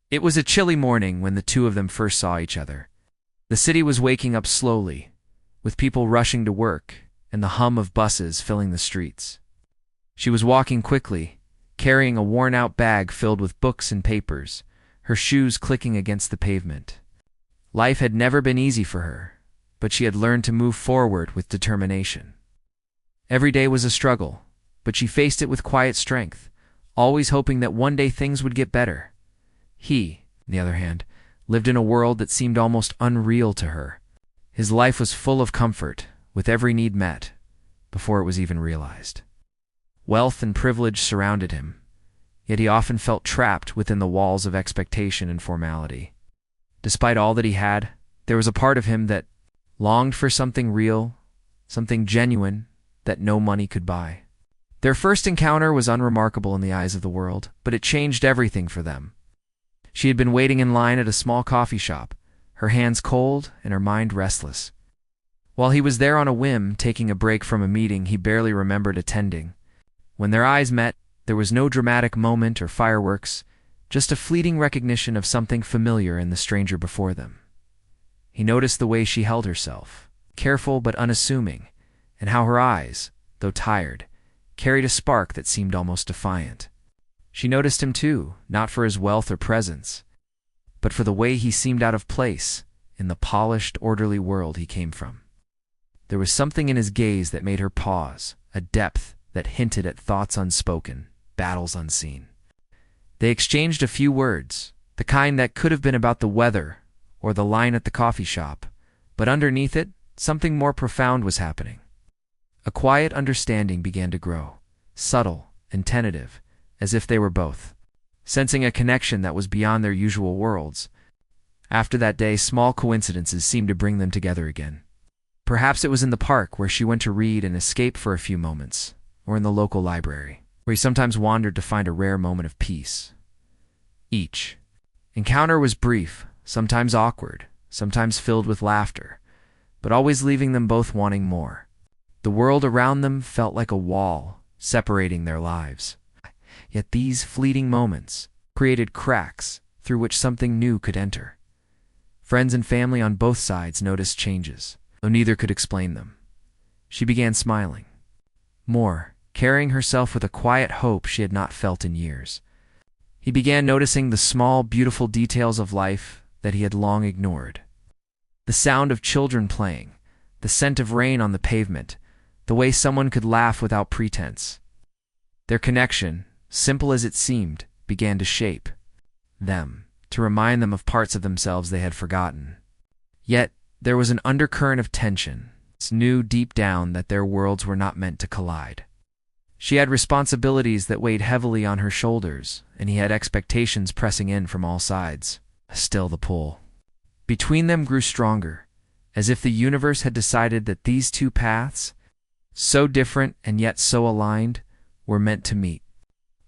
It was a chilly morning when the two of them first saw each other. The city was waking up slowly, with people rushing to work and the hum of buses filling the streets. She was walking quickly, carrying a worn-out bag filled with books and papers, her shoes clicking against the pavement. Life had never been easy for her, but she had learned to move forward with determination. Every day was a struggle, but she faced it with quiet strength, always hoping that one day things would get better. He, on the other hand, lived in a world that seemed almost unreal to her. His life was full of comfort, with every need met, before it was even realized. Wealth and privilege surrounded him, yet he often felt trapped within the walls of expectation and formality. Despite all that he had, there was a part of him that longed for something real, something genuine that no money could buy. Their first encounter was unremarkable in the eyes of the world, but it changed everything for them. She had been waiting in line at a small coffee shop, her hands cold and her mind restless. While he was there on a whim, taking a break from a meeting he barely remembered attending. When their eyes met, there was no dramatic moment or fireworks, just a fleeting recognition of something familiar in the stranger before them. He noticed the way she held herself, careful but unassuming, and how her eyes, though tired, carried a spark that seemed almost defiant. She noticed him too, not for his wealth or presence, but for the way he seemed out of place in the polished, orderly world he came from. There was something in his gaze that made her pause, a depth that hinted at thoughts unspoken, battles unseen. They exchanged a few words, the kind that could have been about the weather or the line at the coffee shop, but underneath it, something more profound was happening. A quiet understanding began to grow, subtle and tentative, as if they were both sensing a connection that was beyond their usual worlds. After that day, small coincidences seemed to bring them together again. Perhaps it was in the park where she went to read and escape for a few moments, or in the local library, where he sometimes wandered to find a rare moment of peace. Each encounter was brief, sometimes awkward, sometimes filled with laughter, but always leaving them both wanting more. The world around them felt like a wall, separating their lives. Yet these fleeting moments created cracks through which something new could enter. Friends and family on both sides noticed changes, though neither could explain them. She began smiling more, carrying herself with a quiet hope she had not felt in years. He began noticing the small, beautiful details of life that he had long ignored. The sound of children playing, the scent of rain on the pavement, the way someone could laugh without pretense. Their connection, simple as it seemed, began to shape them, to remind them of parts of themselves they had forgotten. Yet there was an undercurrent of tension. She knew deep down that their worlds were not meant to collide. She had responsibilities that weighed heavily on her shoulders, and he had expectations pressing in from all sides. Still, the pull between them grew stronger, as if the universe had decided that these two paths, so different and yet so aligned, were meant to meet.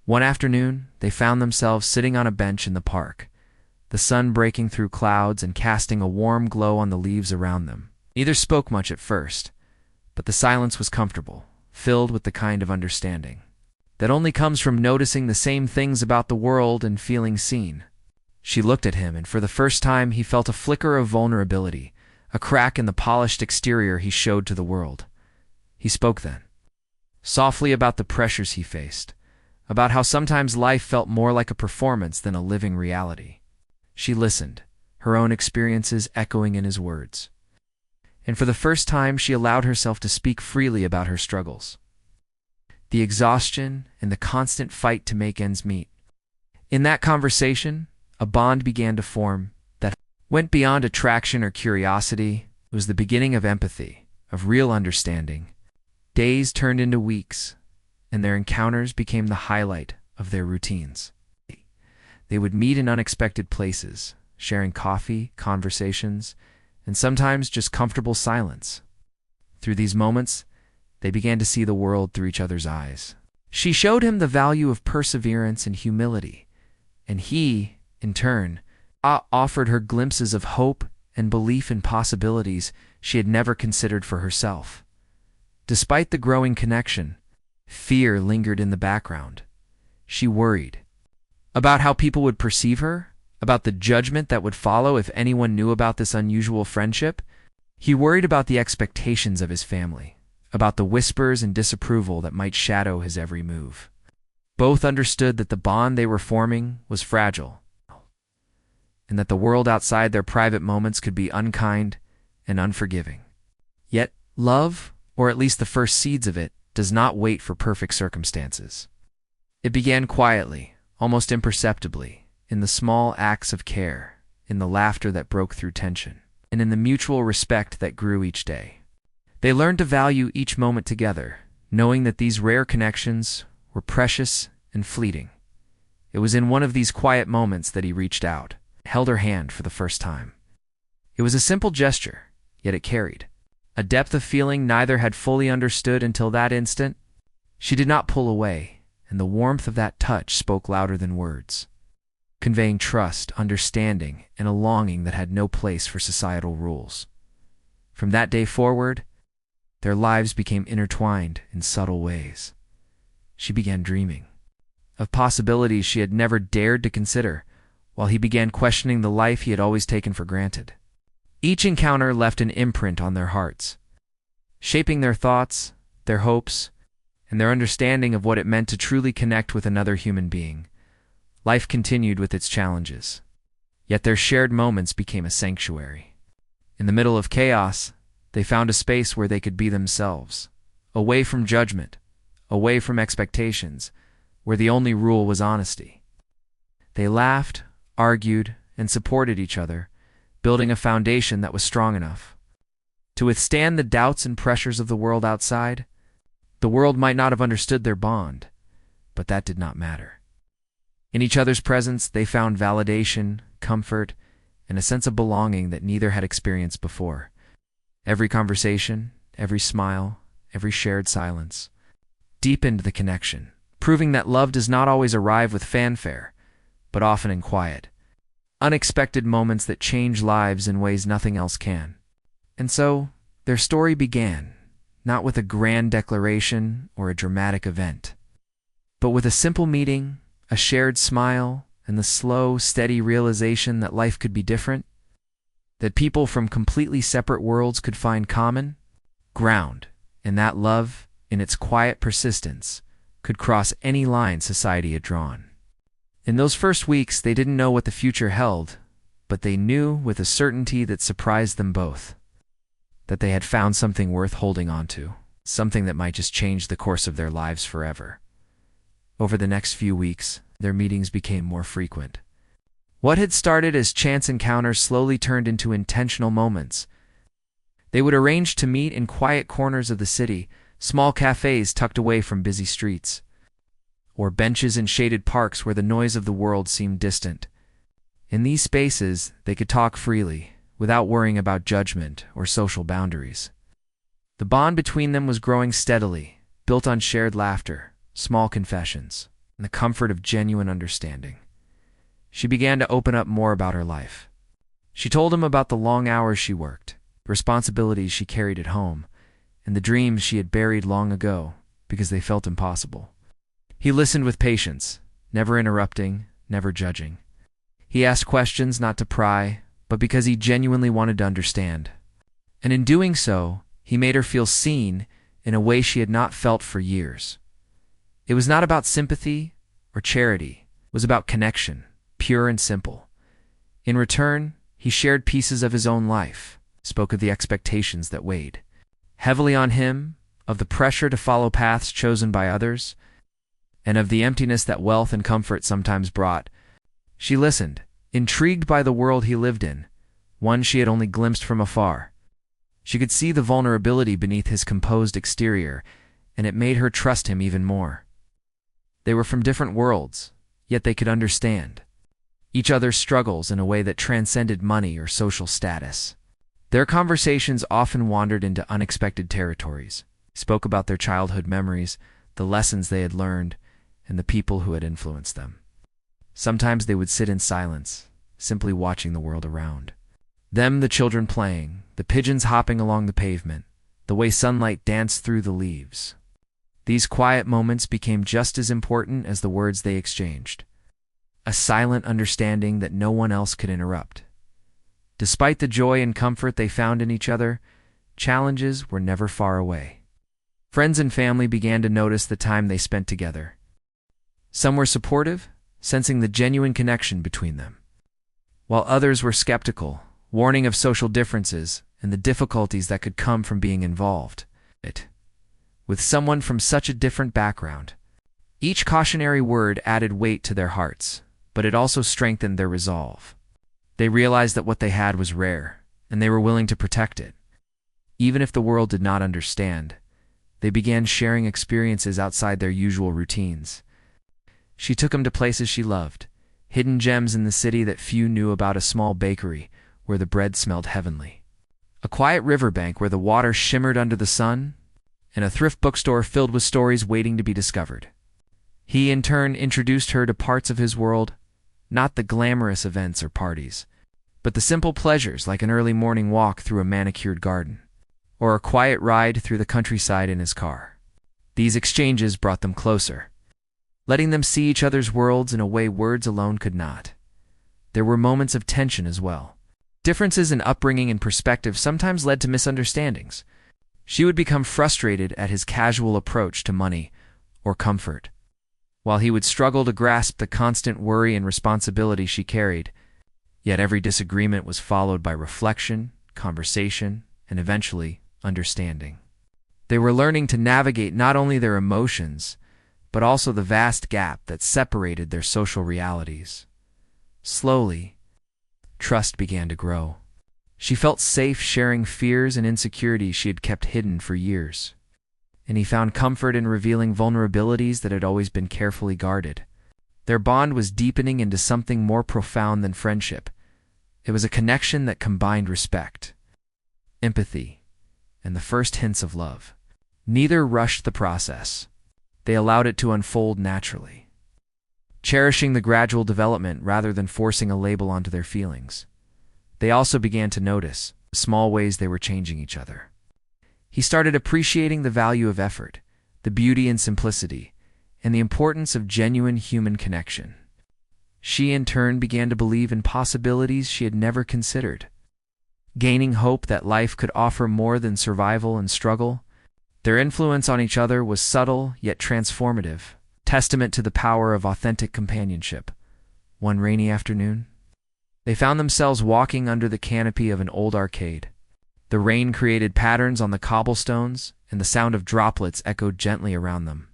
One afternoon, they found themselves sitting on a bench in the park, the sun breaking through clouds and casting a warm glow on the leaves around them. Neither spoke much at first, but the silence was comfortable, filled with the kind of understanding that only comes from noticing the same things about the world and feeling seen. She looked at him, and for the first time he felt a flicker of vulnerability, a crack in the polished exterior he showed to the world. He spoke then, softly, about the pressures he faced, about how sometimes life felt more like a performance than a living reality. She listened, her own experiences echoing in his words. And for the first time she allowed herself to speak freely about her struggles, the exhaustion and the constant fight to make ends meet. In that conversation, a bond began to form that went beyond attraction or curiosity. It was the beginning of empathy, of real understanding. Days turned into weeks, and their encounters became the highlight of their routines. They would meet in unexpected places, sharing coffee, conversations, and sometimes just comfortable silence. Through these moments, they began to see the world through each other's eyes. She showed him the value of perseverance and humility, and he, in turn, offered her glimpses of hope and belief in possibilities she had never considered for herself. Despite the growing connection, fear lingered in the background. She worried about how people would perceive her, about the judgment that would follow if anyone knew about this unusual friendship. He worried about the expectations of his family, about the whispers and disapproval that might shadow his every move. Both understood that the bond they were forming was fragile, and that the world outside their private moments could be unkind and unforgiving. Yet, love, or at least the first seeds of it, does not wait for perfect circumstances. It began quietly, almost imperceptibly, in the small acts of care, in the laughter that broke through tension, and in the mutual respect that grew each day. They learned to value each moment together, knowing that these rare connections were precious and fleeting. It was in one of these quiet moments that he reached out, held her hand for the first time. It was a simple gesture, yet it carried a depth of feeling neither had fully understood until that instant. She did not pull away, and the warmth of that touch spoke louder than words, conveying trust, understanding, and a longing that had no place for societal rules. From that day forward, their lives became intertwined in subtle ways. She began dreaming of possibilities she had never dared to consider, while he began questioning the life he had always taken for granted. Each encounter left an imprint on their hearts, shaping their thoughts, their hopes, and their understanding of what it meant to truly connect with another human being. Life continued with its challenges, yet their shared moments became a sanctuary. In the middle of chaos, they found a space where they could be themselves, away from judgment, away from expectations, where the only rule was honesty. They laughed, argued, and supported each other, building a foundation that was strong enough to withstand the doubts and pressures of the world outside. The world might not have understood their bond, but that did not matter. In each other's presence, they found validation, comfort, and a sense of belonging that neither had experienced before. Every conversation, every smile, every shared silence deepened the connection, proving that love does not always arrive with fanfare, but often in quiet, unexpected moments that change lives in ways nothing else can. And so, their story began, not with a grand declaration or a dramatic event, but with a simple meeting, a shared smile, and the slow, steady realization that life could be different, that people from completely separate worlds could find common ground, and that love, in its quiet persistence, could cross any line society had drawn. In those first weeks, they didn't know what the future held, but they knew with a certainty that surprised them both, that they had found something worth holding on to, something that might just change the course of their lives forever. Over the next few weeks, their meetings became more frequent. What had started as chance encounters slowly turned into intentional moments. They would arrange to meet in quiet corners of the city, small cafes tucked away from busy streets, or benches in shaded parks where the noise of the world seemed distant. In these spaces, they could talk freely, without worrying about judgment or social boundaries. The bond between them was growing steadily, built on shared laughter, small confessions, and the comfort of genuine understanding. She began to open up more about her life. She told him about the long hours she worked, the responsibilities she carried at home, and the dreams she had buried long ago because they felt impossible. He listened with patience, never interrupting, never judging. He asked questions not to pry, but because he genuinely wanted to understand. And in doing so, he made her feel seen in a way she had not felt for years. It was not about sympathy or charity. It was about connection, pure and simple. In return, he shared pieces of his own life, spoke of the expectations that weighed heavily on him, of the pressure to follow paths chosen by others, and of the emptiness that wealth and comfort sometimes brought. She listened, intrigued by the world he lived in, one she had only glimpsed from afar. She could see the vulnerability beneath his composed exterior, and it made her trust him even more. They were from different worlds, yet they could understand each other's struggles in a way that transcended money or social status. Their conversations often wandered into unexpected territories, spoke about their childhood memories, the lessons they had learned, and the people who had influenced them. Sometimes they would sit in silence, simply watching the world around. Them, the children playing, the pigeons hopping along the pavement, the way sunlight danced through the leaves. These quiet moments became just as important as the words they exchanged. a silent understanding that no one else could interrupt. Despite the joy and comfort they found in each other, challenges were never far away. Friends and family began to notice the time they spent together. Some were supportive, sensing the genuine connection between them, while others were skeptical, warning of social differences and the difficulties that could come from being involved with someone from such a different background. Each cautionary word added weight to their hearts, but it also strengthened their resolve. They realized that what they had was rare, and they were willing to protect it. Even if the world did not understand, they began sharing experiences outside their usual routines. She took him to places she loved, hidden gems in the city that few knew about, a small bakery where the bread smelled heavenly, a quiet riverbank where the water shimmered under the sun, and a thrift bookstore filled with stories waiting to be discovered. He, in turn, introduced her to parts of his world, not the glamorous events or parties, but the simple pleasures like an early morning walk through a manicured garden, or a quiet ride through the countryside in his car. These exchanges brought them closer, letting them see each other's worlds in a way words alone could not. There were moments of tension as well. Differences in upbringing and perspective sometimes led to misunderstandings. She would become frustrated at his casual approach to money or comfort, while he would struggle to grasp the constant worry and responsibility she carried. Yet every disagreement was followed by reflection, conversation, and eventually understanding. They were learning to navigate not only their emotions, but also the vast gap that separated their social realities. Slowly, trust began to grow. She felt safe sharing fears and insecurities she had kept hidden for years, and he found comfort in revealing vulnerabilities that had always been carefully guarded. Their bond was deepening into something more profound than friendship. It was a connection that combined respect, empathy, and the first hints of love. Neither rushed the process. They allowed it to unfold naturally, cherishing the gradual development rather than forcing a label onto their feelings. They also began to notice the small ways they were changing each other. He started appreciating the value of effort, the beauty in simplicity, and the importance of genuine human connection. She, in turn, began to believe in possibilities she had never considered, gaining hope that life could offer more than survival and struggle. Their influence on each other was subtle yet transformative, testament to the power of authentic companionship. One rainy afternoon, they found themselves walking under the canopy of an old arcade. The rain created patterns on the cobblestones, and the sound of droplets echoed gently around them.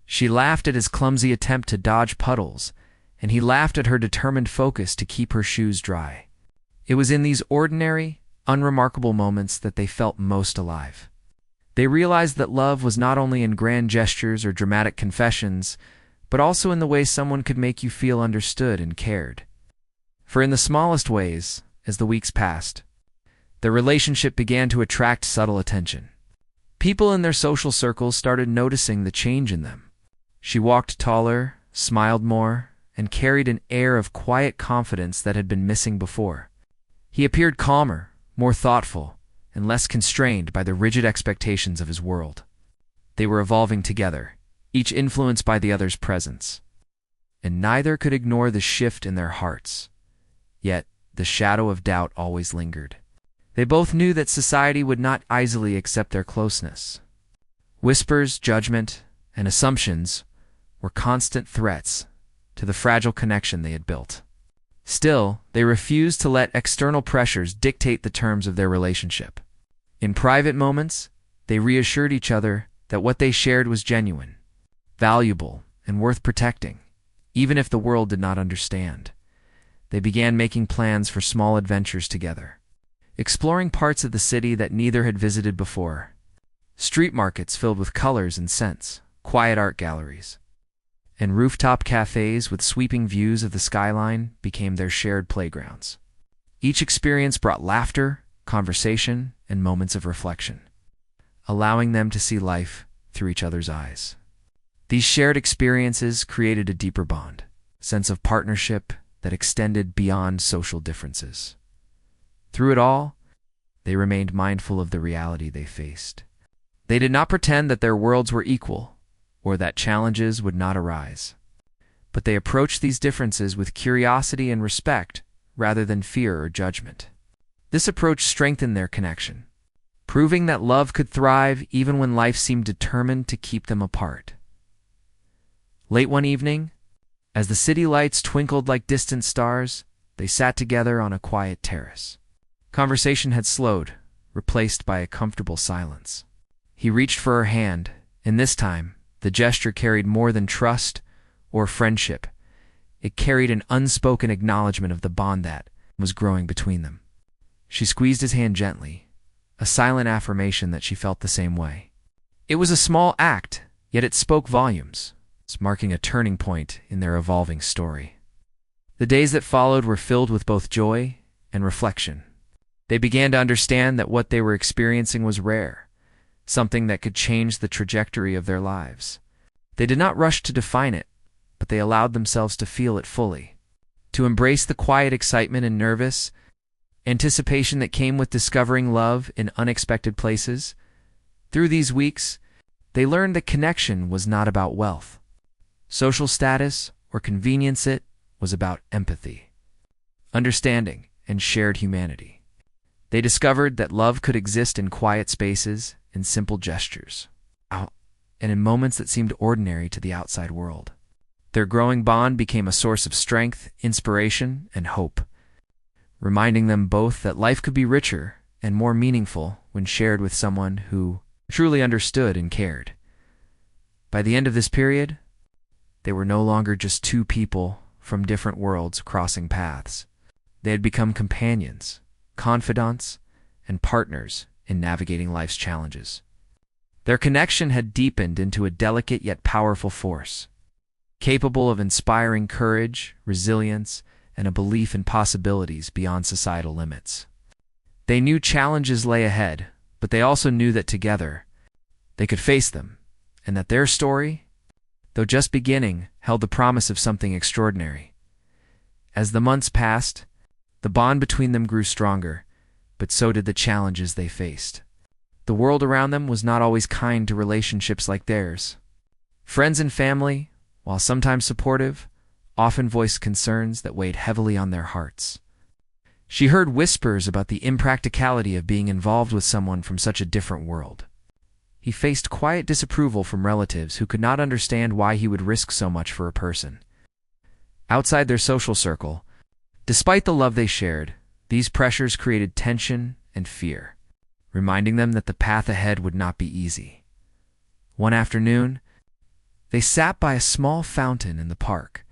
She laughed at his clumsy attempt to dodge puddles, and he laughed at her determined focus to keep her shoes dry. It was in these ordinary, unremarkable moments that they felt most alive. They realized that love was not only in grand gestures or dramatic confessions, but also in the way someone could make you feel understood and cared. For in the smallest ways, as the weeks passed, their relationship began to attract subtle attention. People in their social circles started noticing the change in them. She walked taller, smiled more, and carried an air of quiet confidence that had been missing before. He appeared calmer, more thoughtful, and less constrained by the rigid expectations of his world. They were evolving together, each influenced by the other's presence, and neither could ignore the shift in their hearts. Yet, the shadow of doubt always lingered. They both knew that society would not easily accept their closeness. Whispers, judgment, and assumptions were constant threats to the fragile connection they had built. Still, they refused to let external pressures dictate the terms of their relationship. In private moments, they reassured each other that what they shared was genuine, valuable, and worth protecting, even if the world did not understand. They began making plans for small adventures together, exploring parts of the city that neither had visited before. Street markets filled with colors and scents, quiet art galleries, and rooftop cafes with sweeping views of the skyline became their shared playgrounds. Each experience brought laughter, conversation, and moments of reflection, allowing them to see life through each other's eyes. These shared experiences created a deeper bond, a sense of partnership that extended beyond social differences. Through it all, they remained mindful of the reality they faced. They did not pretend that their worlds were equal or that challenges would not arise. but they approached these differences with curiosity and respect rather than fear or judgment. This approach strengthened their connection, proving that love could thrive even when life seemed determined to keep them apart. Late one evening, as the city lights twinkled like distant stars, they sat together on a quiet terrace. Conversation had slowed, replaced by a comfortable silence. He reached for her hand, and this time, the gesture carried more than trust or friendship. It carried an unspoken acknowledgement of the bond that was growing between them. She squeezed his hand gently, a silent affirmation that she felt the same way. It was a small act, yet it spoke volumes, marking a turning point in their evolving story. The days that followed were filled with both joy and reflection. They began to understand that what they were experiencing was rare, something that could change the trajectory of their lives. They did not rush to define it, but they allowed themselves to feel it fully, to embrace the quiet excitement and nervous anticipation that came with discovering love in unexpected places. Through these weeks, they learned that connection was not about wealth, social status, or convenience. It was about empathy, understanding, and shared humanity. They discovered that love could exist in quiet spaces, in simple gestures, and in moments that seemed ordinary to the outside world. Their growing bond became a source of strength, inspiration, and hope, reminding them both that life could be richer and more meaningful when shared with someone who truly understood and cared. By the end of this period, they were no longer just two people from different worlds crossing paths. They had become companions, confidants, and partners in navigating life's challenges. Their connection had deepened into a delicate yet powerful force, capable of inspiring courage, resilience, and a belief in possibilities beyond societal limits. They knew challenges lay ahead, but they also knew that together they could face them, and that their story, though just beginning, held the promise of something extraordinary. As the months passed, the bond between them grew stronger, but so did the challenges they faced. The world around them was not always kind to relationships like theirs. Friends and family, while sometimes supportive, often voiced concerns that weighed heavily on their hearts. She heard whispers about the impracticality of being involved with someone from such a different world. He faced quiet disapproval from relatives who could not understand why he would risk so much for a person. Outside their social circle, despite the love they shared, these pressures created tension and fear, reminding them that the path ahead would not be easy. One afternoon, they sat by a small fountain in the park,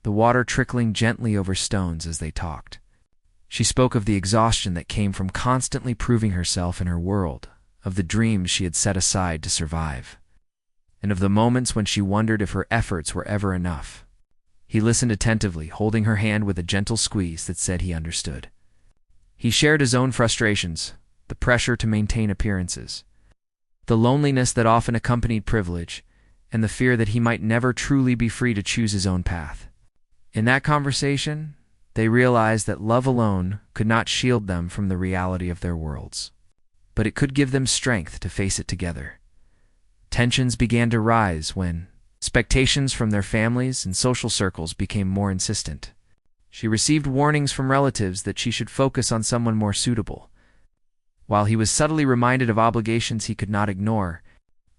the water trickling gently over stones as they talked. She spoke of the exhaustion that came from constantly proving herself in her world, of the dreams she had set aside to survive, and of the moments when she wondered if her efforts were ever enough. He listened attentively, holding her hand with a gentle squeeze that said he understood. He shared his own frustrations, the pressure to maintain appearances, the loneliness that often accompanied privilege, and the fear that he might never truly be free to choose his own path. In that conversation, they realized that love alone could not shield them from the reality of their worlds, but it could give them strength to face it together. Tensions began to rise when expectations from their families and social circles became more insistent. She received warnings from relatives that she should focus on someone more suitable, while he was subtly reminded of obligations he could not ignore.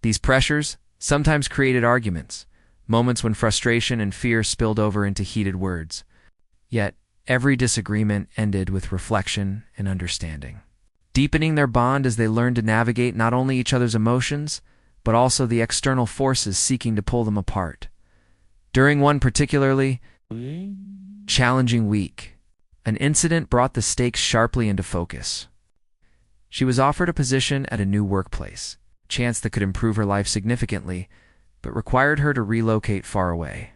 These pressures sometimes created arguments, moments when frustration and fear spilled over into heated words. Yet, every disagreement ended with reflection and understanding, deepening their bond as they learned to navigate not only each other's emotions, but also the external forces seeking to pull them apart. During one particularly challenging week, an incident brought the stakes sharply into focus. She was offered a position at a new workplace, a chance that could improve her life significantly, but required her to relocate far away.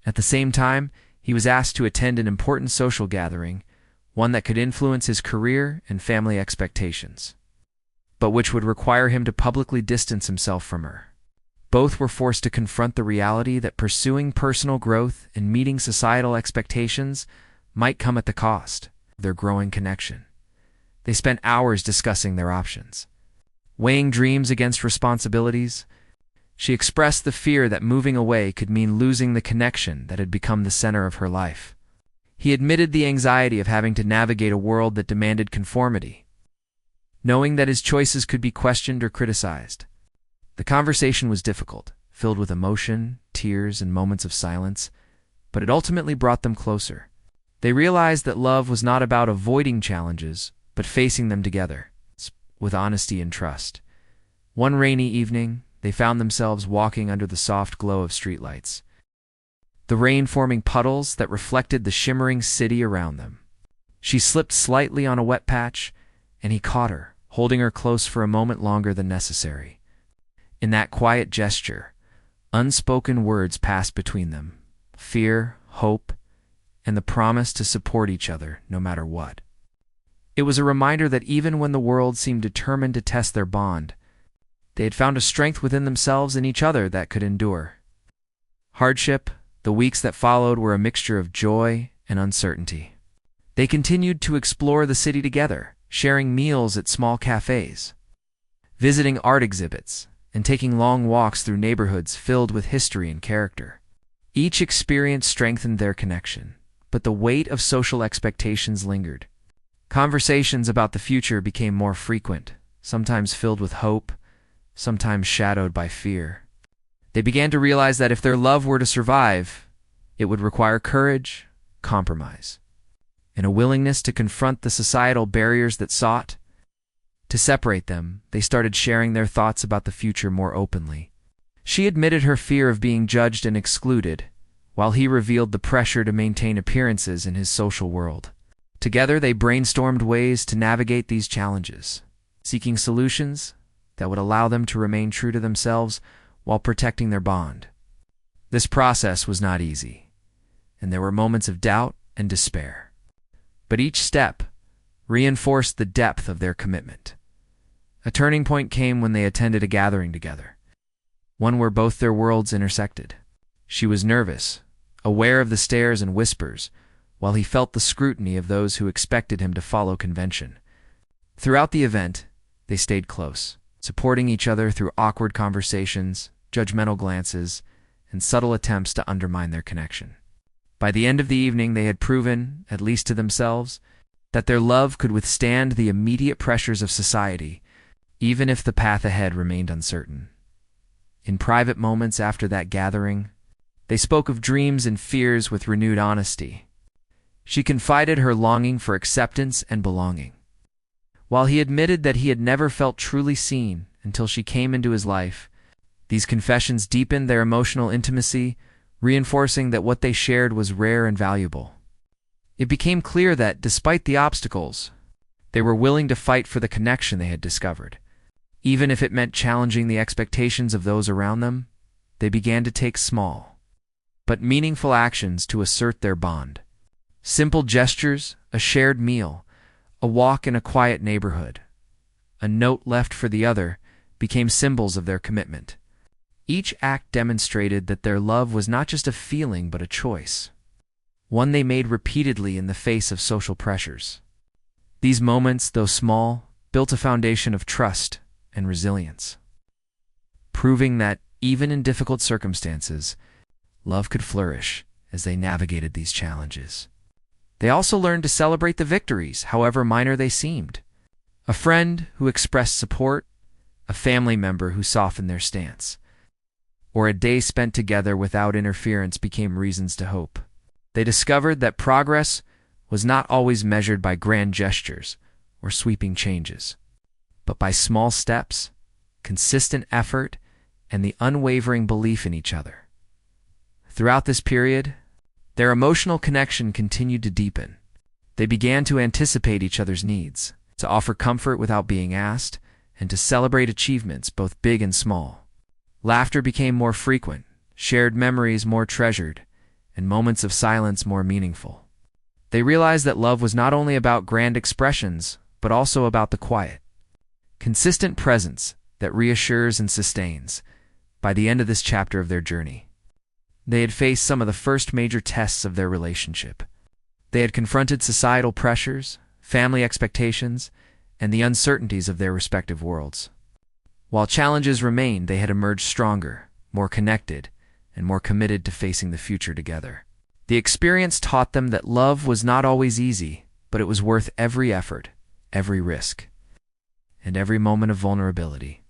At the same time, he was asked to attend an important social gathering, one that could influence his career and family expectations, but which would require him to publicly distance himself from her. Both were forced to confront the reality that pursuing personal growth and meeting societal expectations might come at the cost of their growing connection. They spent hours discussing their options, weighing dreams against responsibilities, She expressed the fear that moving away could mean losing the connection that had become the center of her life. He admitted the anxiety of having to navigate a world that demanded conformity, knowing that his choices could be questioned or criticized. The conversation was difficult, filled with emotion, tears, and moments of silence, but it ultimately brought them closer. They realized that love was not about avoiding challenges, but facing them together, with honesty and trust. One rainy evening, they found themselves walking under the soft glow of streetlights, the rain forming puddles that reflected the shimmering city around them. She slipped slightly on a wet patch, and he caught her, holding her close for a moment longer than necessary. In that quiet gesture, unspoken words passed between them: fear, hope, and the promise to support each other no matter what. It was a reminder that even when the world seemed determined to test their bond, they had found a strength within themselves and each other that could endure. Hardship, the weeks that followed, were a mixture of joy and uncertainty. They continued to explore the city together, sharing meals at small cafes, visiting art exhibits, and taking long walks through neighborhoods filled with history and character. Each experience strengthened their connection, but the weight of social expectations lingered. Conversations about the future became more frequent, sometimes filled with hope, sometimes shadowed by fear. They began to realize that if their love were to survive, it would require courage, compromise, and a willingness to confront the societal barriers that sought to separate them. They started sharing their thoughts about the future more openly. She admitted her fear of being judged and excluded, while he revealed the pressure to maintain appearances in his social world. Together, they brainstormed ways to navigate these challenges, seeking solutions that would allow them to remain true to themselves while protecting their bond. This process was not easy, and there were moments of doubt and despair. But each step reinforced the depth of their commitment. A turning point came when they attended a gathering together, one where both their worlds intersected. She was nervous, aware of the stares and whispers, while he felt the scrutiny of those who expected him to follow convention. Throughout the event, they stayed close, supporting each other through awkward conversations, judgmental glances, and subtle attempts to undermine their connection. By the end of the evening, they had proven, at least to themselves, that their love could withstand the immediate pressures of society, even if the path ahead remained uncertain. In private moments after that gathering, they spoke of dreams and fears with renewed honesty. She confided her longing for acceptance and belonging, while he admitted that he had never felt truly seen until she came into his life. These confessions deepened their emotional intimacy, reinforcing that what they shared was rare and valuable. It became clear that, despite the obstacles, they were willing to fight for the connection they had discovered. Even if it meant challenging the expectations of those around them, they began to take small, but meaningful actions to assert their bond. Simple gestures, a shared meal, a walk in a quiet neighborhood, a note left for the other, became symbols of their commitment. Each act demonstrated that their love was not just a feeling but a choice, one they made repeatedly in the face of social pressures. These moments, though small, built a foundation of trust and resilience, proving that, even in difficult circumstances, love could flourish as they navigated these challenges. They also learned to celebrate the victories, however minor they seemed. A friend who expressed support, a family member who softened their stance, or a day spent together without interference became reasons to hope. They discovered that progress was not always measured by grand gestures or sweeping changes, but by small steps, consistent effort, and the unwavering belief in each other. Throughout this period, their emotional connection continued to deepen. They began to anticipate each other's needs, to offer comfort without being asked, and to celebrate achievements both big and small. Laughter became more frequent, shared memories more treasured, and moments of silence more meaningful. They realized that love was not only about grand expressions, but also about the quiet, consistent presence that reassures and sustains. By the end of this chapter of their journey, they had faced some of the first major tests of their relationship. They had confronted societal pressures, family expectations, and the uncertainties of their respective worlds. While challenges remained, they had emerged stronger, more connected, and more committed to facing the future together. The experience taught them that love was not always easy, but it was worth every effort, every risk, and every moment of vulnerability.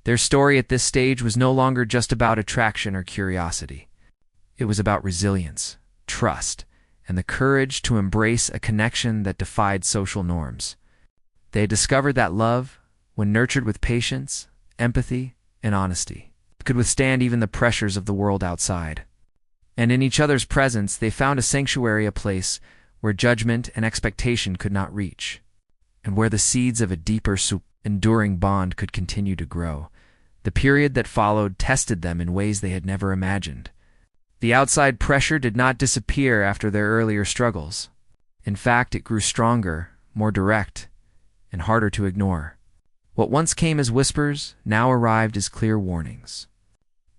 Their story at this stage was no longer just about attraction or curiosity. It was about resilience, trust, and the courage to embrace a connection that defied social norms. They had discovered that love, when nurtured with patience, empathy, and honesty, could withstand even the pressures of the world outside. And in each other's presence, they found a sanctuary, a place where judgment and expectation could not reach, and where the seeds of a deeper, enduring bond could continue to grow. The period that followed tested them in ways they had never imagined. The outside pressure did not disappear after their earlier struggles. In fact, it grew stronger, more direct, and harder to ignore. What once came as whispers now arrived as clear warnings.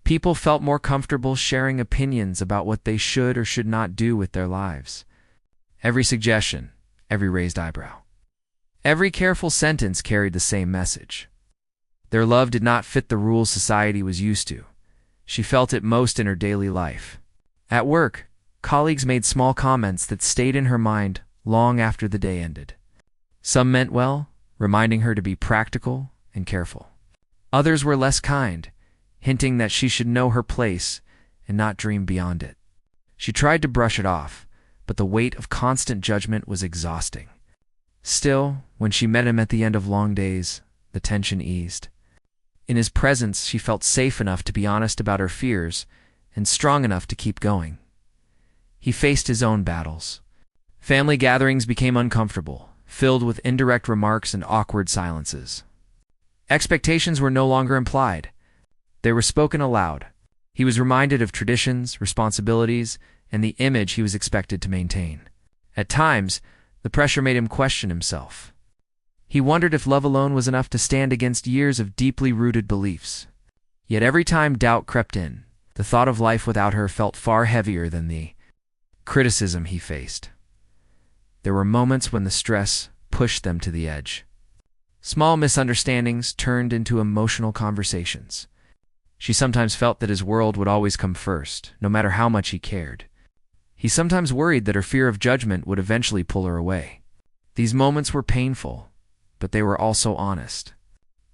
People felt more comfortable sharing opinions about what they should or should not do with their lives. Every suggestion, every raised eyebrow, every careful sentence carried the same message. Their love did not fit the rules society was used to. She felt it most in her daily life. At work, colleagues made small comments that stayed in her mind long after the day ended. Some meant well, reminding her to be practical and careful. Others were less kind, hinting that she should know her place and not dream beyond it. She tried to brush it off, but the weight of constant judgment was exhausting. Still, when she met him at the end of long days, the tension eased. In his presence, she felt safe enough to be honest about her fears and strong enough to keep going. He faced his own battles. Family gatherings became uncomfortable, filled with indirect remarks and awkward silences. Expectations were no longer implied. They were spoken aloud. He was reminded of traditions, responsibilities, and the image he was expected to maintain. At times, the pressure made him question himself. He wondered if love alone was enough to stand against years of deeply rooted beliefs. Yet every time doubt crept in, the thought of life without her felt far heavier than the criticism he faced. There were moments when the stress pushed them to the edge. Small misunderstandings turned into emotional conversations. She sometimes felt that his world would always come first, no matter how much he cared. He sometimes worried that her fear of judgment would eventually pull her away. These moments were painful, but they were also honest.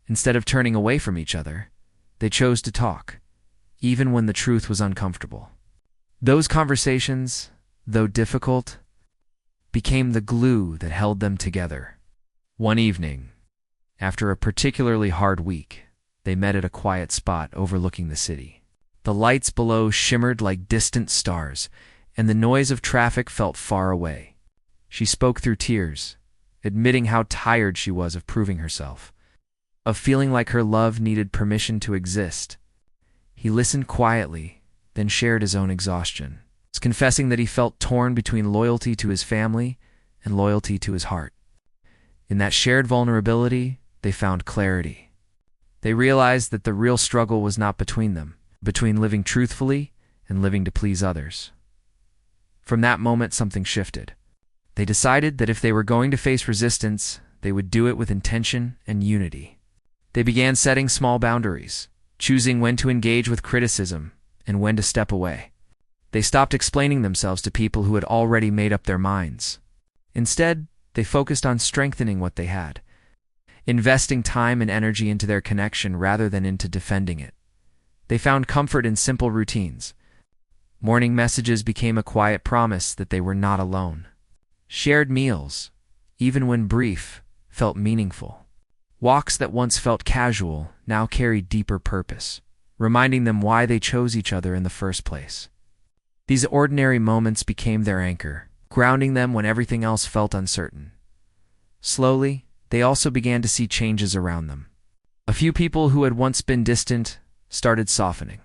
Instead of turning away from each other, they chose to talk, even when the truth was uncomfortable. Those conversations, though difficult, became the glue that held them together. One evening, after a particularly hard week, they met at a quiet spot overlooking the city. The lights below shimmered like distant stars, and the noise of traffic felt far away. She spoke through tears, admitting how tired she was of proving herself, of feeling like her love needed permission to exist. He listened quietly, then shared his own exhaustion, confessing that he felt torn between loyalty to his family and loyalty to his heart. In that shared vulnerability, they found clarity. They realized that the real struggle was not between them, between living truthfully and living to please others. From that moment, something shifted. They decided that if they were going to face resistance, they would do it with intention and unity. They began setting small boundaries, choosing when to engage with criticism and when to step away. They stopped explaining themselves to people who had already made up their minds. Instead, they focused on strengthening what they had, investing time and energy into their connection rather than into defending it. They found comfort in simple routines. Morning messages became a quiet promise that they were not alone. Shared meals, even when brief, felt meaningful. Walks that once felt casual now carried deeper purpose, reminding them why they chose each other in the first place. These ordinary moments became their anchor, grounding them when everything else felt uncertain. Slowly, they also began to see changes around them. A few people who had once been distant started softening.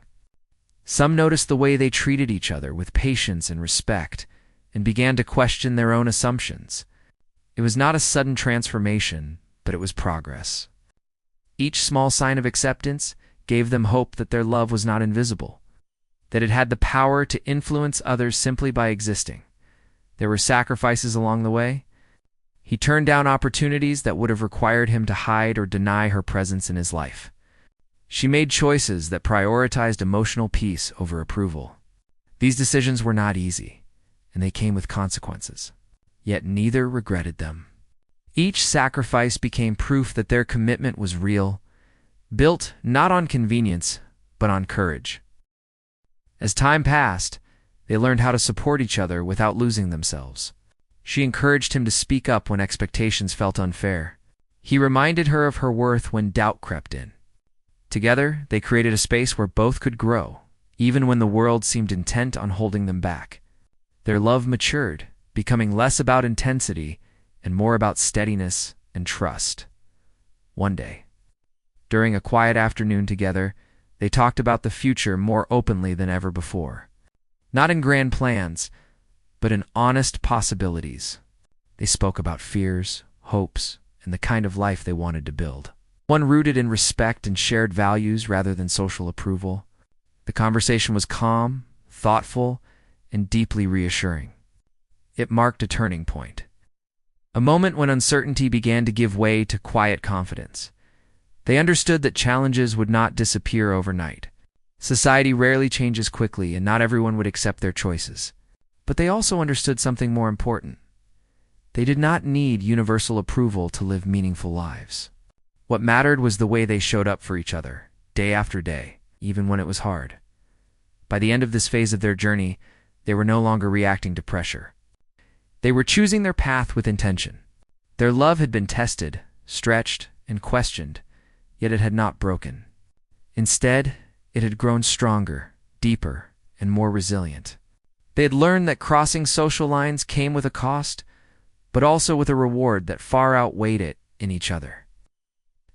Some noticed the way they treated each other with patience and respect, and began to question their own assumptions. It was not a sudden transformation, but it was progress. Each small sign of acceptance gave them hope that their love was not invisible, that it had the power to influence others simply by existing. There were sacrifices along the way. He turned down opportunities that would have required him to hide or deny her presence in his life. She made choices that prioritized emotional peace over approval. These decisions were not easy, and they came with consequences. Yet neither regretted them. Each sacrifice became proof that their commitment was real, built not on convenience, but on courage. As time passed, they learned how to support each other without losing themselves. She encouraged him to speak up when expectations felt unfair. He reminded her of her worth when doubt crept in. Together, they created a space where both could grow, even when the world seemed intent on holding them back. Their love matured, becoming less about intensity and more about steadiness and trust. One day, during a quiet afternoon together, they talked about the future more openly than ever before. Not in grand plans, but in honest possibilities. They spoke about fears, hopes, and the kind of life they wanted to build. One rooted in respect and shared values rather than social approval. The conversation was calm, thoughtful, and deeply reassuring. It marked a turning point. A moment when uncertainty began to give way to quiet confidence. They understood that challenges would not disappear overnight. Society rarely changes quickly, and not everyone would accept their choices. But they also understood something more important. They did not need universal approval to live meaningful lives. What mattered was the way they showed up for each other, day after day, even when it was hard. By the end of this phase of their journey, they were no longer reacting to pressure. They were choosing their path with intention. Their love had been tested, stretched, and questioned, yet it had not broken. Instead, it had grown stronger, deeper, and more resilient. They had learned that crossing social lines came with a cost, but also with a reward that far outweighed it in each other.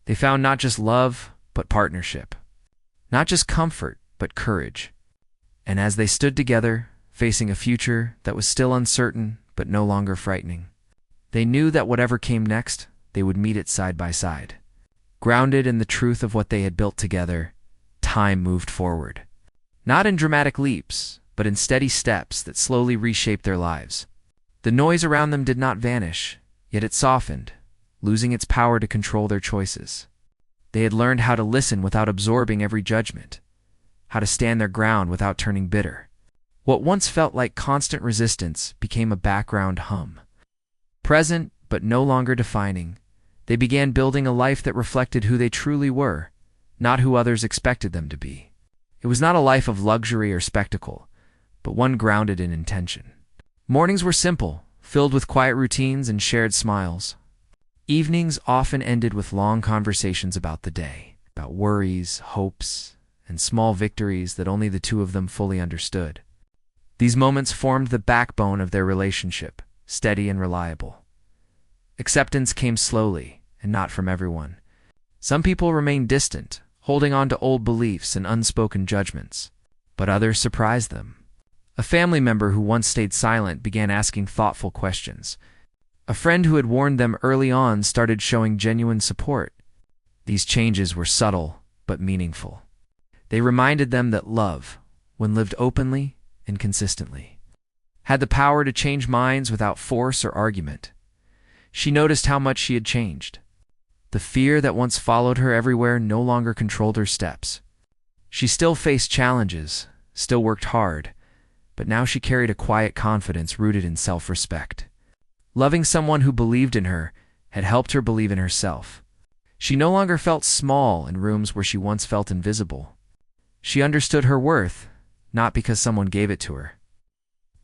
They found not just love, but partnership. Not just comfort, but courage. And as they stood together, facing a future that was still uncertain but no longer frightening, they knew that whatever came next, they would meet it side by side. Grounded in the truth of what they had built together, time moved forward. Not in dramatic leaps, but in steady steps that slowly reshaped their lives. The noise around them did not vanish, yet it softened, losing its power to control their choices. They had learned how to listen without absorbing every judgment, how to stand their ground without turning bitter. What once felt like constant resistance became a background hum. Present, but no longer defining, they began building a life that reflected who they truly were, not who others expected them to be. It was not a life of luxury or spectacle, but one grounded in intention. Mornings were simple, filled with quiet routines and shared smiles. Evenings often ended with long conversations about the day, about worries, hopes, and small victories that only the two of them fully understood. These moments formed the backbone of their relationship, steady and reliable. Acceptance came slowly, and not from everyone. Some people remained distant, holding on to old beliefs and unspoken judgments, but others surprised them. A family member who once stayed silent began asking thoughtful questions. A friend who had warned them early on started showing genuine support. These changes were subtle but meaningful. They reminded them that love, when lived openly and consistently, had the power to change minds without force or argument. She noticed how much she had changed. The fear that once followed her everywhere no longer controlled her steps. She still faced challenges, still worked hard, but now she carried a quiet confidence rooted in self-respect. Loving someone who believed in her had helped her believe in herself. She no longer felt small in rooms where she once felt invisible. She understood her worth, not because someone gave it to her,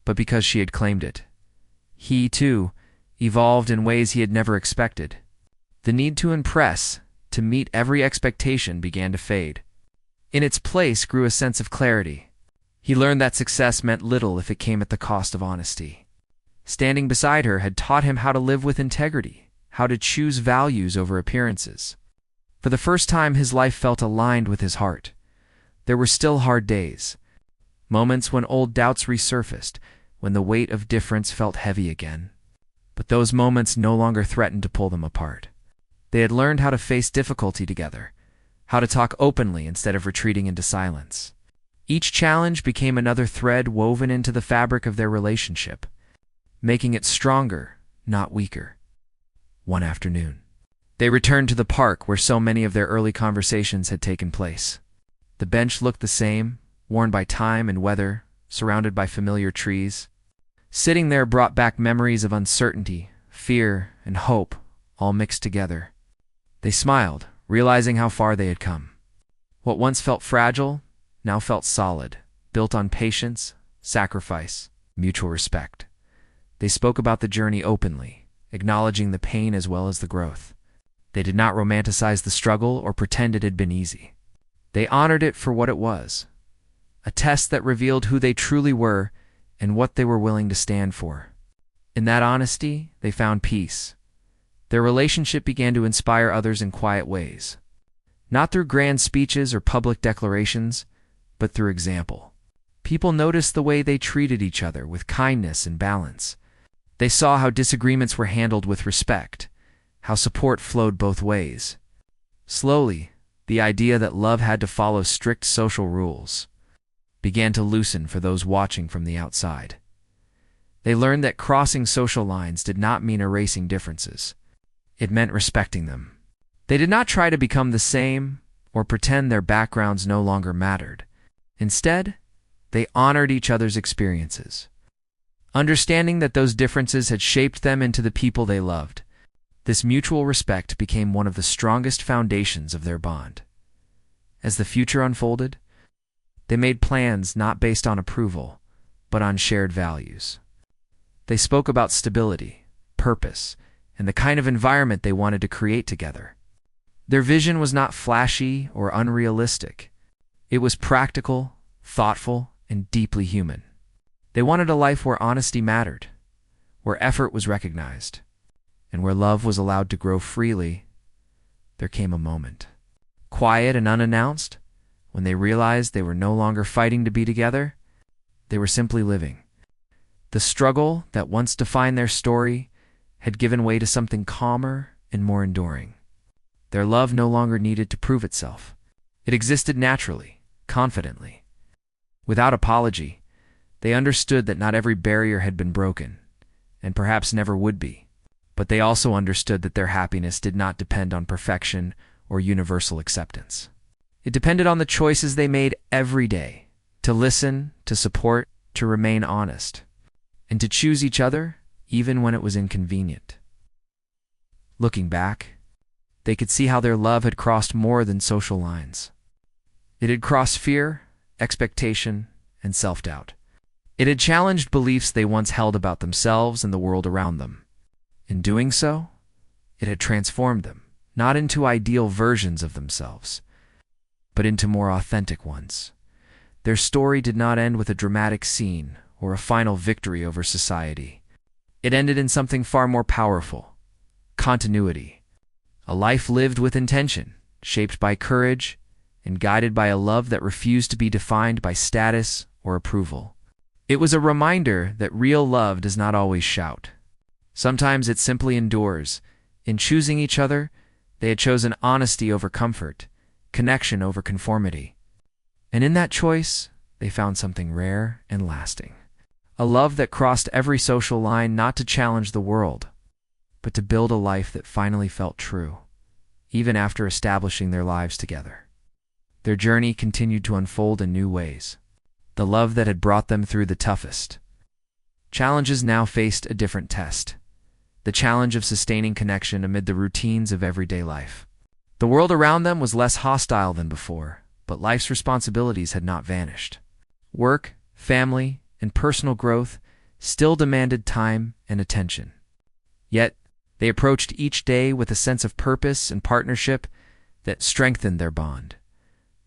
but because she had claimed it. He, too, evolved in ways he had never expected. The need to impress, to meet every expectation, began to fade. In its place grew a sense of clarity. He learned that success meant little if it came at the cost of honesty. Standing beside her had taught him how to live with integrity, how to choose values over appearances. For the first time, his life felt aligned with his heart. There were still hard days, moments when old doubts resurfaced, when the weight of difference felt heavy again. But those moments no longer threatened to pull them apart. They had learned how to face difficulty together, how to talk openly instead of retreating into silence. Each challenge became another thread woven into the fabric of their relationship, making it stronger, not weaker. One afternoon, They returned to the park where so many of their early conversations had taken place. The bench looked the same, worn by time and weather, surrounded by familiar trees. Sitting there brought back memories of uncertainty, fear, and hope, all mixed together. They smiled, realizing how far they had come. What once felt fragile now felt solid, built on patience, sacrifice, mutual respect. They spoke about the journey openly, acknowledging the pain as well as the growth. They did not romanticize the struggle or pretend it had been easy. They honored it for what it was, a test that revealed who they truly were and what they were willing to stand for. In that honesty, they found peace. Their relationship began to inspire others in quiet ways, not through grand speeches or public declarations, but through example. People noticed the way they treated each other with kindness and balance. They saw how disagreements were handled with respect, how support flowed both ways. Slowly, the idea that love had to follow strict social rules began to loosen for those watching from the outside. They learned that crossing social lines did not mean erasing differences. It meant respecting them. They did not try to become the same or pretend their backgrounds no longer mattered. Instead, they honored each other's experiences, understanding that those differences had shaped them into the people they loved. This mutual respect became one of the strongest foundations of their bond. As the future unfolded, they made plans not based on approval, but on shared values. They spoke about stability, purpose, and the kind of environment they wanted to create together. Their vision was not flashy or unrealistic. It was practical, thoughtful, and deeply human. They wanted a life where honesty mattered, where effort was recognized, and where love was allowed to grow freely. There came a moment, quiet and unannounced, when they realized they were no longer fighting to be together. They were simply living. The struggle that once defined their story had given way to something calmer and more enduring. Their love no longer needed to prove itself. It existed naturally, confidently. Without apology, they understood that not every barrier had been broken, and perhaps never would be. But they also understood that their happiness did not depend on perfection or universal acceptance. It depended on the choices they made every day, to listen, to support, to remain honest, and to choose each other even when it was inconvenient. Looking back, they could see how their love had crossed more than social lines. It had crossed fear, expectation, and self-doubt. It had challenged beliefs they once held about themselves and the world around them. In doing so, it had transformed them, not into ideal versions of themselves, but into more authentic ones. Their story did not end with a dramatic scene or a final victory over society. It ended in something far more powerful: continuity. A life lived with intention, shaped by courage, and guided by a love that refused to be defined by status or approval. It was a reminder that real love does not always shout. Sometimes it simply endures. In choosing each other, they had chosen honesty over comfort, connection over conformity. And in that choice, they found something rare and lasting. A love that crossed every social line, not to challenge the world, but to build a life that finally felt true, even after establishing their lives together. Their journey continued to unfold in new ways. The love that had brought them through the toughest challenges now faced a different test: the challenge of sustaining connection amid the routines of everyday life. The world around them was less hostile than before, but life's responsibilities had not vanished. Work, family, and personal growth still demanded time and attention. Yet, they approached each day with a sense of purpose and partnership that strengthened their bond.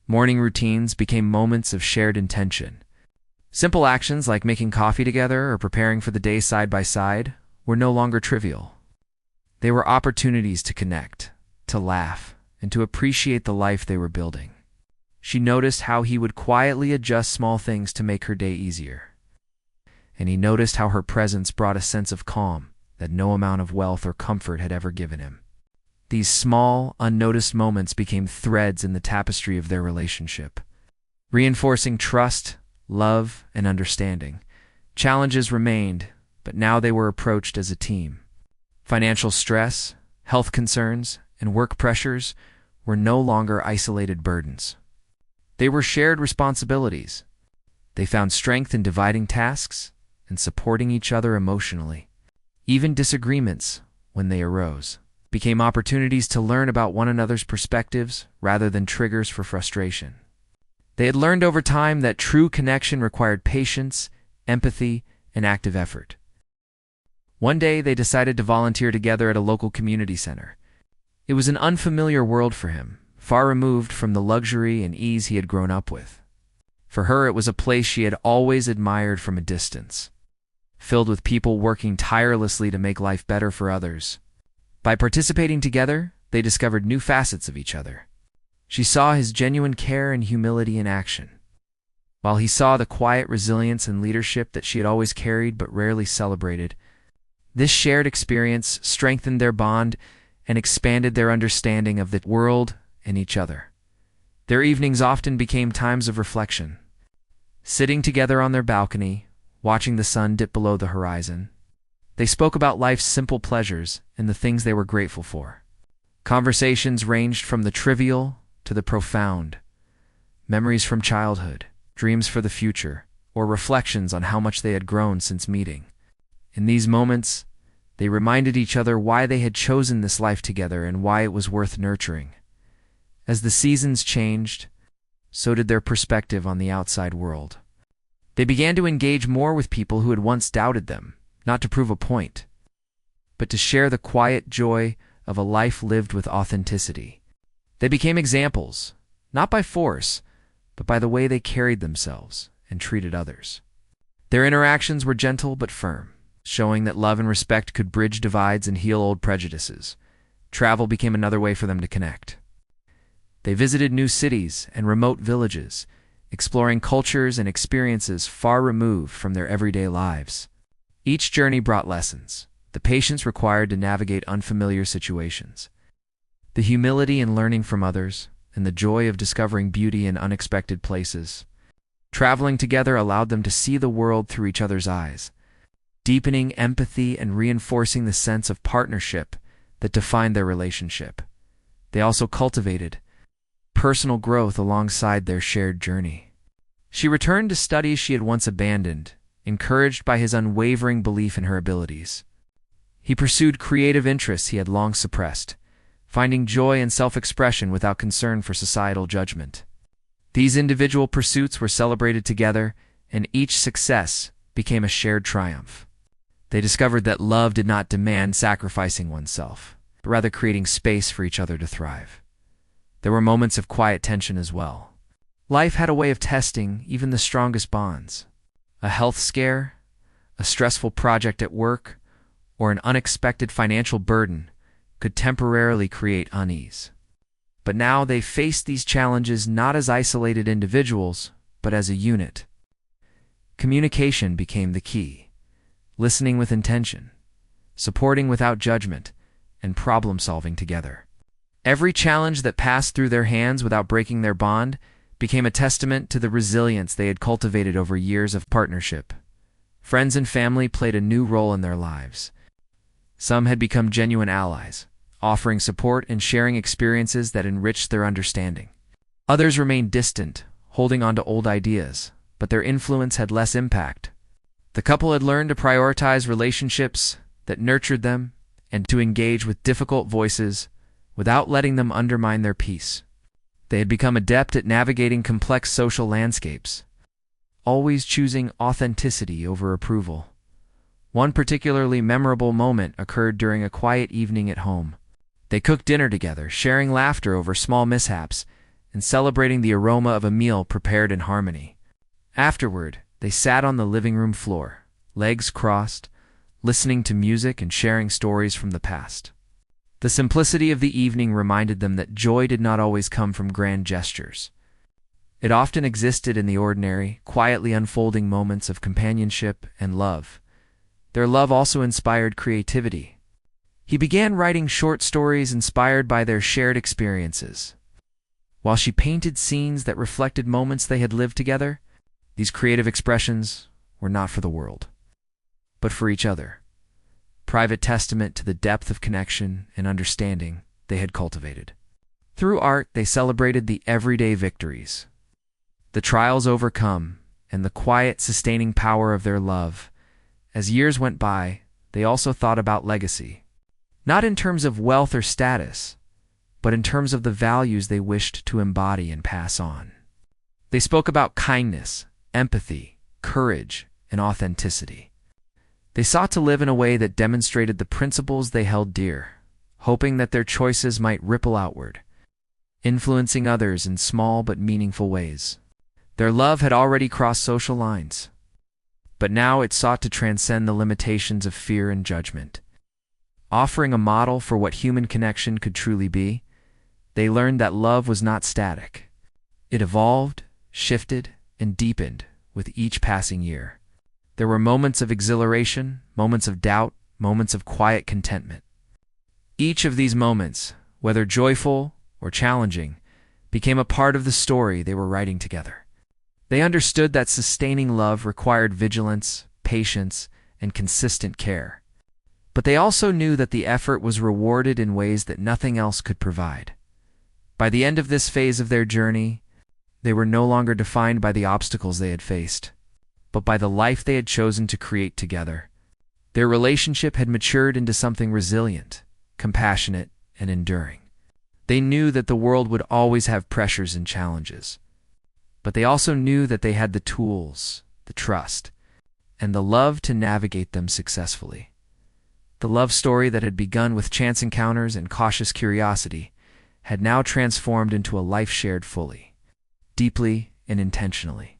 Morning routines became moments of shared intention. Simple actions like making coffee together or preparing for the day side by side were no longer trivial. They were opportunities to connect, to laugh, and to appreciate the life they were building. She noticed how he would quietly adjust small things to make her day easier. And he noticed how her presence brought a sense of calm that no amount of wealth or comfort had ever given him. These small, unnoticed moments became threads in the tapestry of their relationship, reinforcing trust, love, and understanding. Challenges remained, but now they were approached as a team. Financial stress, health concerns, and work pressures were no longer isolated burdens. They were shared responsibilities. They found strength in dividing tasks and supporting each other emotionally. Even disagreements, when they arose, became opportunities to learn about one another's perspectives rather than triggers for frustration. They had learned over time that true connection required patience, empathy, and active effort. One day, they decided to volunteer together at a local community center. It was an unfamiliar world for him, far removed from the luxury and ease he had grown up with. For her, it was a place she had always admired from a distance, filled with people working tirelessly to make life better for others. By participating together, they discovered new facets of each other. She saw his genuine care and humility in action, while he saw the quiet resilience and leadership that she had always carried but rarely celebrated. This shared experience strengthened their bond and expanded their understanding of the world and each other. Their evenings often became times of reflection, sitting together on their balcony, watching the sun dip below the horizon. They spoke about life's simple pleasures and the things they were grateful for. Conversations ranged from the trivial to the profound, memories from childhood, dreams for the future, or reflections on how much they had grown since meeting. In these moments, they reminded each other why they had chosen this life together and why it was worth nurturing. As the seasons changed, so did their perspective on the outside world. They began to engage more with people who had once doubted them, not to prove a point, but to share the quiet joy of a life lived with authenticity. They became examples, not by force, but by the way they carried themselves and treated others. Their interactions were gentle but firm, showing that love and respect could bridge divides and heal old prejudices. Travel became another way for them to connect. They visited new cities and remote villages, exploring cultures and experiences far removed from their everyday lives. Each journey brought lessons, the patience required to navigate unfamiliar situations, the humility in learning from others, and the joy of discovering beauty in unexpected places. Traveling together allowed them to see the world through each other's eyes, deepening empathy and reinforcing the sense of partnership that defined their relationship. They also cultivated personal growth alongside their shared journey. She returned to studies she had once abandoned, encouraged by his unwavering belief in her abilities. He pursued creative interests he had long suppressed, finding joy in self-expression without concern for societal judgment. These individual pursuits were celebrated together, and each success became a shared triumph. They discovered that love did not demand sacrificing oneself, but rather creating space for each other to thrive. There were moments of quiet tension as well. Life had a way of testing even the strongest bonds. A health scare, a stressful project at work, or an unexpected financial burden could temporarily create unease. But now they faced these challenges not as isolated individuals, but as a unit. Communication became the key. Listening with intention, supporting without judgment, and problem-solving together. Every challenge that passed through their hands without breaking their bond became a testament to the resilience they had cultivated over years of partnership. Friends and family played a new role in their lives. Some had become genuine allies, offering support and sharing experiences that enriched their understanding. Others remained distant, holding on to old ideas, but their influence had less impact. The couple had learned to prioritize relationships that nurtured them and to engage with difficult voices without letting them undermine their peace. They had become adept at navigating complex social landscapes, always choosing authenticity over approval. One particularly memorable moment occurred during a quiet evening at home. They cooked dinner together, sharing laughter over small mishaps and celebrating the aroma of a meal prepared in harmony. Afterward, they sat on the living room floor, legs crossed, listening to music and sharing stories from the past. The simplicity of the evening reminded them that joy did not always come from grand gestures. It often existed in the ordinary, quietly unfolding moments of companionship and love. Their love also inspired creativity. He began writing short stories inspired by their shared experiences. While she painted scenes that reflected moments they had lived together, these creative expressions were not for the world, but for each other. Private testament to the depth of connection and understanding they had cultivated. Through art, they celebrated the everyday victories, the trials overcome, and the quiet, sustaining power of their love. As years went by, they also thought about legacy, not in terms of wealth or status, but in terms of the values they wished to embody and pass on. They spoke about kindness, empathy, courage, and authenticity. They sought to live in a way that demonstrated the principles they held dear, hoping that their choices might ripple outward, influencing others in small but meaningful ways. Their love had already crossed social lines, but now it sought to transcend the limitations of fear and judgment. Offering a model for what human connection could truly be, they learned that love was not static. It evolved, shifted, and deepened with each passing year. There were moments of exhilaration, moments of doubt, moments of quiet contentment. Each of these moments, whether joyful or challenging, became a part of the story they were writing together. They understood that sustaining love required vigilance, patience, and consistent care. But they also knew that the effort was rewarded in ways that nothing else could provide. By the end of this phase of their journey, they were no longer defined by the obstacles they had faced, but by the life they had chosen to create together. Their relationship had matured into something resilient, compassionate, and enduring. They knew that the world would always have pressures and challenges, but they also knew that they had the tools, the trust, and the love to navigate them successfully. The love story that had begun with chance encounters and cautious curiosity had now transformed into a life shared fully, deeply, and intentionally.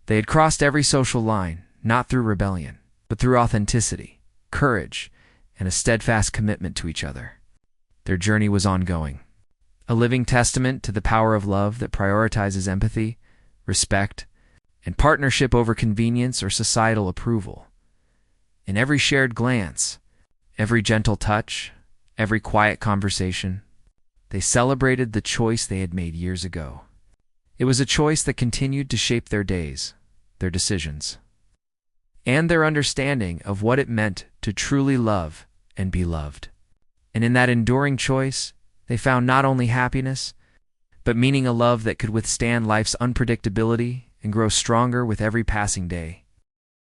They had crossed every social line, not through rebellion, but through authenticity, courage, and a steadfast commitment to each other. Their journey was ongoing, a living testament to the power of love that prioritizes empathy, respect, and partnership over convenience or societal approval. In every shared glance, every gentle touch, every quiet conversation, they celebrated the choice they had made years ago. It was a choice that continued to shape their days, their decisions, and their understanding of what it meant to truly love and be loved. And in that enduring choice, they found not only happiness, but meaning, a love that could withstand life's unpredictability and grow stronger with every passing day.